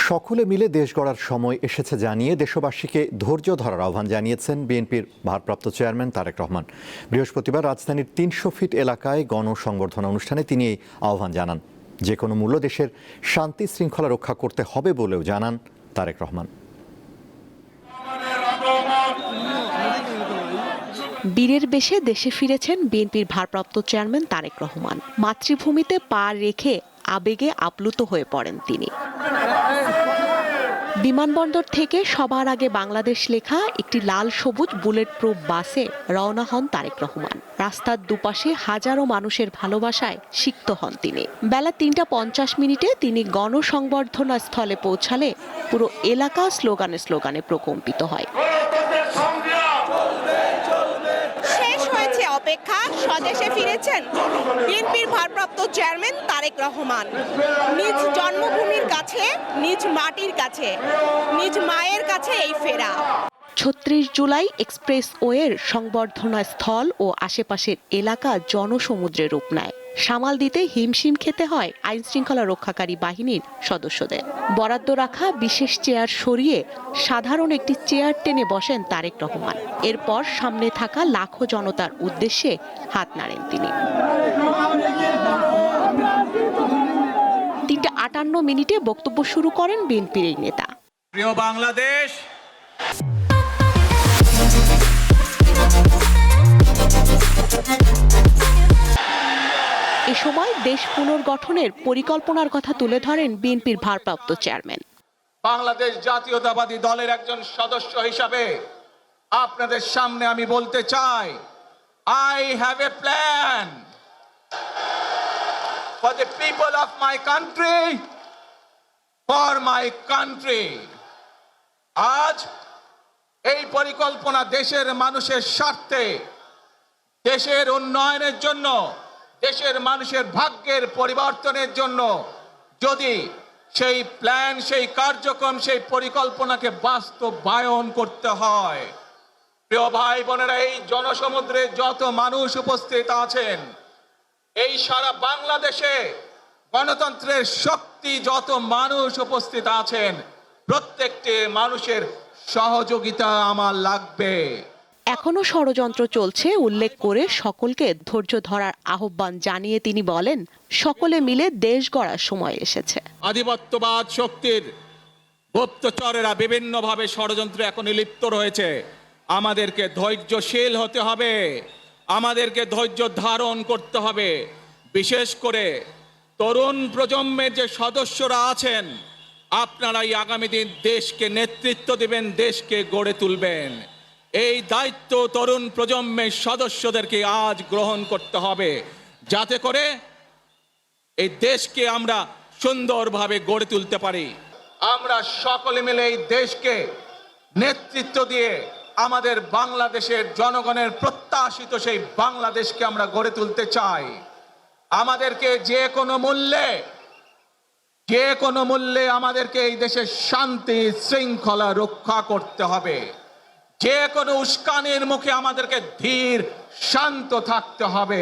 সকলে মিলে দেশ গড়ার সময় এসেছে জানিয়ে দেশবাসীকে ধৈর্য ধরার আহ্বান জানিয়েছেন বিএনপির ভারপ্রাপ্ত চেয়ারম্যান তারেক রহমান। বৃহস্পতিবার রাজধানীর ৩০০ ফিট এলাকায় গণসংবর্ধনা অনুষ্ঠানে তিনি এই আহ্বান জানান। যে কোনো মূল্য দেশের শান্তি শৃঙ্খলা রক্ষা করতে হবে বলেও জানান তারেক রহমান। বীরের বেশে দেশে ফিরেছেন বিএনপির ভারপ্রাপ্ত চেয়ারম্যান তারেক রহমান। মাতৃভূমিতে পা রেখে আবেগে আপ্লুত হয়ে পড়েন তিনি। বিমানবন্দর থেকে সবার আগে বাংলাদেশ লেখা একটি লাল সবুজ বুলেট প্রুফ বাসে রওনা হন তারেক রহমান। রাস্তার দুপাশে হাজারো মানুষের ভালোবাসায় সিক্ত হন তিনি। বেলা ৩টা ৫০ তিনি গণসংবর্ধনা স্থলে পৌঁছালে পুরো এলাকা স্লোগানে স্লোগানে প্রকম্পিত হয়। অপেক্ষা, স্বদেশে ফিরেছেন বিএনপির ভারপ্রাপ্ত চেয়ারম্যান তারেক রহমান। নিজ জন্মভূমির কাছে, নিজ মাটির কাছে, নিজ মায়ের কাছে এই ফেরা। ৩৬ জুলাই এক্সপ্রেসওয়ের সংবর্ধনা স্থল ও আশেপাশের এলাকা জনসমুদ্রে রূপ নেয়। সামাল দিতে হিমশিম খেতে হয় আইন শৃঙ্খলা রক্ষাকারী বাহিনীর সদস্যদের। বরাদ্দ রাখা বিশেষ চেয়ার সরিয়ে সাধারণ একটি চেয়ার টেনে বসেন তারেক রহমান। এরপর সামনে থাকা লাখো জনতার উদ্দেশ্যে হাত নাড়েন তিনি। ৩টা ৫৮ বক্তব্য শুরু করেন বিএনপির এই নেতা। প্রিয় বাংলাদেশ, এ সময় দেশ পুনর্গঠনের পরিকল্পনার কথা তুলে ধরেন বিএনপির ভারপ্রাপ্ত চেয়ারম্যান। বাংলাদেশ জাতীয়তাবাদী দলের একজন সদস্য হিসাবে আপনাদের সামনে আমি বলতে চাই, I have a plan for the people of my country, for my country. আজ এই পরিকল্পনা দেশের মানুষের স্বার্থে, দেশের উন্নয়নের জন্য, দেশের মানুষের ভাগ্যের পরিবর্তনের জন্য। যদি সেই প্ল্যান, সেই কার্যক্রম, সেই পরিকল্পনাকে বাস্তবায়ন করতে হয়, প্রিয় ভাই বোনেরা, এই জনসমুদ্রে যত মানুষ উপস্থিত আছেন, এই সারা বাংলাদেশে গণতন্ত্রের শক্তি যত মানুষ উপস্থিত আছেন, প্রত্যেকটি মানুষের সহযোগিতা আমার লাগবে। এখনো ষড়যন্ত্র চলছে উল্লেখ করে সকলকে ধৈর্য ধরার আহ্বান জানিয়ে তিনি বলেন, সকলে মিলে দেশ গড়ার সময় এসেছে। আধিপত্যবাদ শক্তির গুপ্তচরেরা বিভিন্নভাবে ষড়যন্ত্রে এখন লিপ্ত রয়েছে। আমাদেরকে ধৈর্যশীল হতে হবে, আমাদেরকে ধৈর্য ধারণ করতে হবে। বিশেষ করে তরুণ প্রজন্মের যে সদস্যরা আছেন, আপনারাই আগামী দিন দেশকে নেতৃত্ব দেবেন, দেশকে গড়ে তুলবেন। এই দায়িত্ব তরুণ প্রজন্মের সদস্যদেরকে আজ গ্রহণ করতে হবে, যাতে করে এই দেশকে আমরা সুন্দরভাবে গড়ে তুলতে পারি। আমরা সকলে মিলে এই দেশকে নেতৃত্ব দিয়ে আমাদের বাংলাদেশের জনগণের প্রত্যাশিত সেই বাংলাদেশকে আমরা গড়ে তুলতে চাই। আমাদেরকে যে কোনো মূল্যে আমাদেরকে এই দেশের শান্তি শৃঙ্খলা রক্ষা করতে হবে। যে কোনো উস্কানির মুখে আমাদেরকে ধীর শান্ত থাকতে হবে।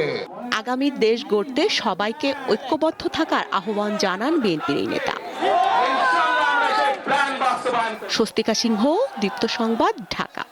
আগামী দেশ গড়তে সবাইকে ঐক্যবদ্ধ থাকার আহ্বান জানান বিএনপির এই নেতা। স্বস্তিকা সিংহ, দীপ্ত সংবাদ, ঢাকা।